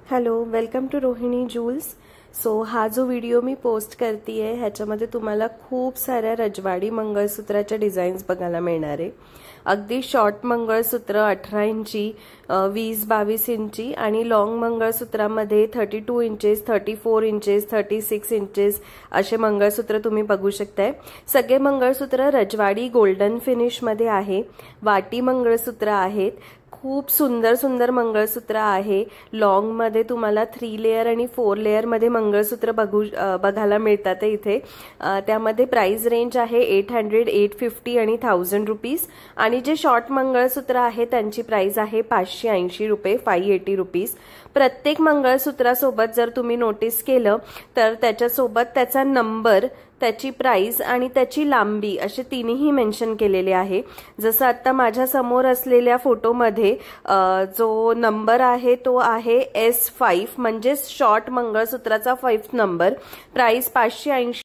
Hello, welcome to Rohini jewels. So हा जो video मी post करते आहे ह्याच्यामध्ये तुम्हाला खूप साऱ्या रजवाडी मंगळसूत्राच्या डिझाईन्स बघायला मिळणार आहे। अगदी शॉर्ट मंगळसूत्र 18 इंची, 20-22 इंची आणि लॉंग मंगळसूत्रामध्ये 32 इंचेस, 34 इंचेस, 36 इंचेस असे मंगळसूत्र तुम्ही बघू शकताय। सगळे मंगळसूत्र रजवाडी गोल्डन फिनिशमध्ये आहे। वाटी मंगळसूत्र आहेत। खूप सुंदर सुंदर मंगळसूत्र आहे। लॉंग मध्ये तुम्हाला 3 लेयर आणि 4 लेयर मध्ये मंगळसूत्र बघायला मिळतात इथे। त्यामध्ये प्राइस रेंज आहे 800, 850 आणि 1000 रुपीस। आणि जे शॉर्ट मंगळसूत्र आहे त्यांची प्राइस आहे 580 रुपये, 580 रुपीस। प्रत्येक मंगळसूत्रासोबत जर तुम्ही नोटीस केलं तर त्याच्यासोबत त्याचा नंबर, त्याची प्राइस आणि त्याची लांबी असे तिन्ही मेन्शन केलेले आहे। जसं आता माझ्या समोर असलेल्या फोटोमध्ये जो नंबर आहे तो आहे S5 म्हणजे short मंगळसूत्राचा 5th number. Price 580।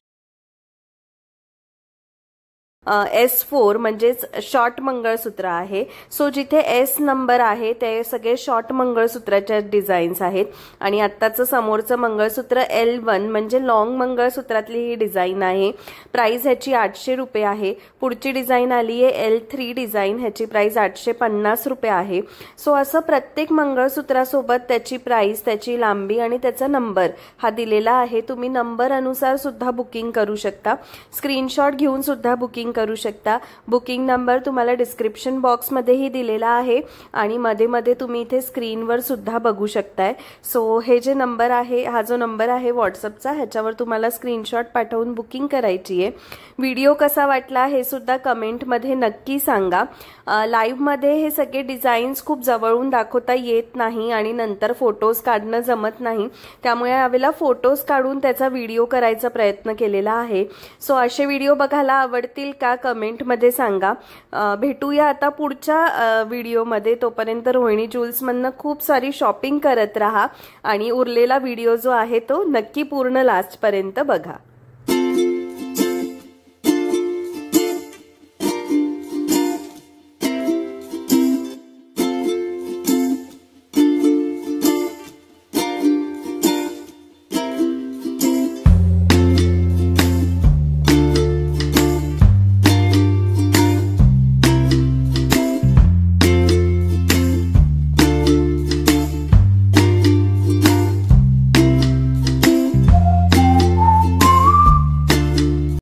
S4 म्हणजेच शॉर्ट मंगळसूत्र आहे। सो जिथे S नंबर आहे ते सगळे शॉर्ट मंगळसूत्राच्या डिझाईन्स आहेत। आणि आत्ताचं समोरचं मंगळसूत्र L1 म्हणजे लॉंग मंगळसूत्रातली ही डिझाईन आहे। प्राइस ह्याची 800 रुपये आहे। पुढची डिझाईन आली आहे L3 डिझाईन, ह्याची प्राइस 850 रुपये आहे। सो असं प्रत्येक मंगळसूत्रासोबत त्याची प्राइस, त्याची लांबी आणि त्याचा नंबर हा दिलेला आहे। तुम्ही नंबर अनुसार सुद्धा बुकिंग करू शकता, स्क्रीनशॉट घेऊन सुद्धा बुकिंग करू शकता। बुकिंग नंबर तुम्हाला डिस्क्रिप्शन बॉक्स मध्येही दिलेला आहे आणि मध्ये मध्ये तुम्ही इथे स्क्रीनवर सुद्धा बघू शकताय। सो हे जे नंबर आहे, हा जो नंबर आहे व्हॉट्सअपचा, ह्याच्यावर तुम्हाला स्क्रीनशॉट पाठवून बुकिंग करायची आहे। व्हिडिओ कसा वाटला हे सुद्धा कमेंट मध्ये नक्की सांगा। लाईव्ह मध्ये हे सगळे डिझाईन्स खूप जवळून दाखवता येत नाही आणि नंतर फोटोज काढणं जमत नाही, त्यामुळे यावेळेला फोटोज काढून त्याचा व्हिडिओ करायचा प्रयत्न केलेला आहे। सो असे व्हिडिओ बघायला आवडतील का कमेंट मध्ये सांगा। भेटूया आता पुढच्या व्हिडिओमध्ये। तोपर्यंत रोहिणी ज्वेल्स मधनं खूप सारी शॉपिंग करत राहा आणि उरलेला व्हिडिओ जो आहे तो नक्की पूर्ण लास्ट पर्यंत बघा।